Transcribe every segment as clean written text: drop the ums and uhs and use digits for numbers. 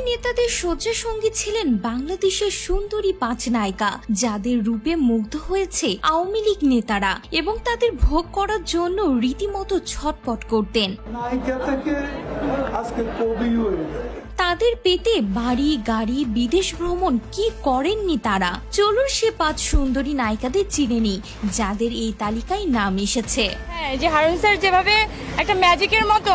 নেতাদের শয্যাসঙ্গী ছিলেন বাংলাদেশের সুন্দরী 5 নায়িকা, যাদের রূপে মুগ্ধ হয়েছে আওয়ামী লীগ নেতারা এবং তাদের ভোগ করার জন্য রীতিমতো ছটপট করতেন। নায়িকা থেকে আজকে কবি হয়ে যায়। তাদের পেতে বাড়ি গাড়ি বিদেশ ভ্রমণ কি করেননি তারা। চলুন সে 5 সুন্দরী নায়িকাদের চিনে নি যাদের এই তালিকায় নাম এসেছে। যে হারুন স্যার যেভাবে একটা ম্যাজিকের মতো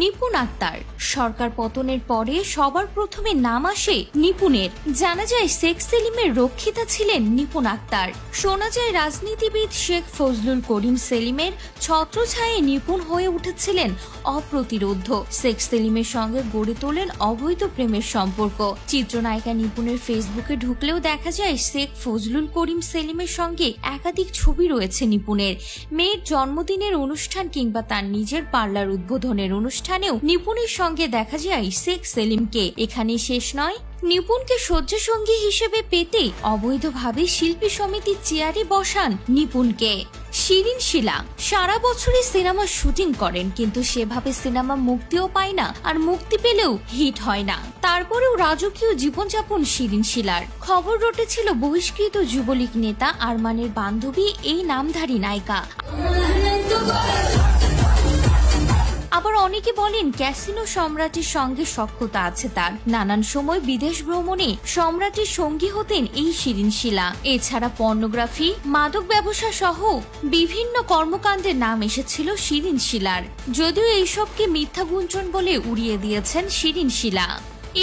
নিপুণ আক্তার। সরকার পতনের পরে সবার প্রথমে নাম আসে নিপুণের। জানা যায় শেখ সেলিমের রক্ষিতা ছিলেন নিপুণ আক্তার। শোনা যায় রাজনীতিবিদ শেখ ফজলুল করিম সেলিমের ছত্রছায়ায় নিপুণ হয়ে উঠেছিলেন অপ্রতিরোধ্য। শেখ সেলিমের সঙ্গে গড়ে তোলেন অবৈধ প্রেমের সম্পর্ক। চিত্রনায়িকা নিপুণের ফেসবুকে ঢুকলেও দেখা যায় শেখ ফজলুল করিম সেলিমের সঙ্গে একাধিক ছবি রয়েছে নিপুণের। মেয়ের জন্মদিনের অনুষ্ঠান কিংবা তার নিজের পার্লার উদ্বোধনের অনুষ্ঠানেও নিপুণের সঙ্গে দেখা যায় শেখ সেলিমকে। এখানে শেষ নয়, নিপুণকে শয্যাসঙ্গী হিসেবে পেতে অবৈধভাবে শিল্পী সমিতির চেয়ারে বসান নিপুণকে। শিরিন শিলা সারা বছরই সিনেমা শুটিং করেন, কিন্তু সেভাবে সিনেমা মুক্তিও পায় না, আর মুক্তি পেলেও হিট হয় না। তারপরেও রাজকীয় জীবনযাপন শিরিন শিলার। খবর রটেছিল বহিষ্কৃত যুবলীগ নেতা আরমানের বান্ধবী এই নামধারী নায়িকা। আবার অনেকে বলেন ক্যাসিনো সম্রাটের সঙ্গে সখ্যতা আছে তার। নানান সময় বিদেশ ভ্রমণে সম্রাটের সঙ্গী হতেন এই শিরিন শিলা। এছাড়া পর্নোগ্রাফি, মাদক ব্যবসা সহ বিভিন্ন কর্মকাণ্ডের নাম এসেছিল শিরিন শিলার। যদিও এইসবকে মিথ্যা গুঞ্জন বলে উড়িয়ে দিয়েছেন শিরিন শিলা।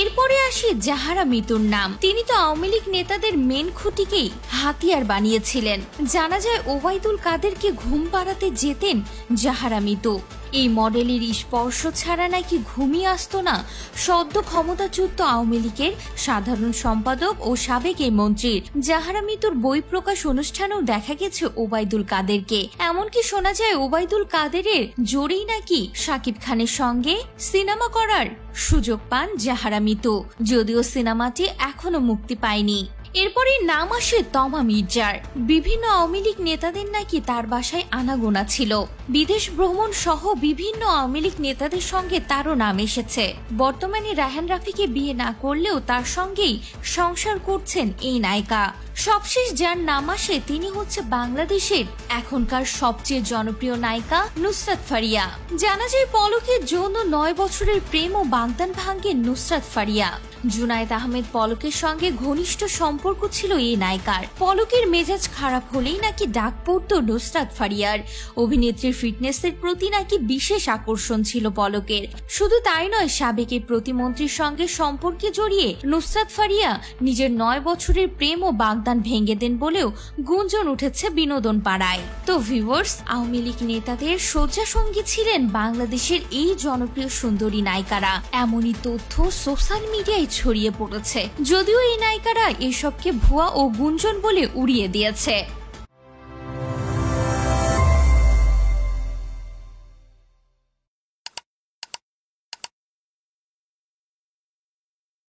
এরপরে আসি জাহারা মিতুর নাম। তিনি তো আওয়ামী লীগ নেতাদের মেন খুঁটিকেই হাতিয়ার বানিয়েছিলেন। জানা যায় ওবায়দুল কাদেরকে ঘুম পাড়াতে যেতেন জাহারা মিতু। এই মডেলের স্পর্শ ছাড়া নাকি ঘুমিয়ে আসতো না সদ্য ক্ষমতাচ্যুত আওয়ামী লীগের সাধারণ সম্পাদক ও সাবেক এই মন্ত্রীর। জাহারা মিতুর বই প্রকাশ অনুষ্ঠানেও দেখা গেছে ওবায়দুল কাদেরকে। এমনকি শোনা যায় ওবায়দুল কাদেরের জোরেই নাকি শাকিব খানের সঙ্গে সিনেমা করার সুযোগ পান জাহারা মিতু, যদিও সিনেমাটি এখনো মুক্তি পায়নি। এরপরে নাম আসে তমা মির্জার। বিভিন্ন আওয়ামী লীগ নেতাদের নাকি তার বাসায় আনাগোনা ছিল। বিদেশ ভ্রমণ সহ বিভিন্ন আওয়ামী লীগ নেতাদের সঙ্গে তারও নাম এসেছে। বর্তমানে রায়হান রাফিকে বিয়ে না করলেও তার সঙ্গেই সংসার করছেন এই নায়িকা। সবশেষ যার নাম আসে তিনি হচ্ছে বাংলাদেশের এখনকার সবচেয়ে জনপ্রিয় নায়িকা নুসরাত ফারিয়া। জানা যায় পলকের জন্য 9 বছরের প্রেম ও বাগদান ভাঙ্গেন নুসরাত ফারিয়া। জুনায়েদ আহমেদ পলকের সঙ্গে ঘনিষ্ঠ সম্পর্ক ছিল এই নায়িকার। পলকের মেজাজ খারাপ হলেই নাকি ডাক পড়ত নুসরাত ফারিয়ার। অভিনেত্রীর ফিটনেসের প্রতি নাকি বিশেষ আকর্ষণ ছিল পলকের। শুধু তাই নয়, সাবেক প্রতিমন্ত্রীর সঙ্গে সম্পর্কে জড়িয়ে নুসরাত ফারিয়া নিজের 9 বছরের প্রেম ও বাগদান ভেঙে দেন বলেও গুঞ্জন উঠেছে বিনোদন পাড়ায়। তো ভিউয়ার্স, আওয়ামী লীগ নেতাদের শয্যাসঙ্গী ছিলেন বাংলাদেশের এই জনপ্রিয় সুন্দরী নায়িকারা। এমনই তথ্য সোশ্যাল মিডিয়ায় ছড়িয়ে পড়েছে, যদিও এই নায়িকারা এসবকে ভুয়া ও গুঞ্জন বলে উড়িয়ে দিয়েছে।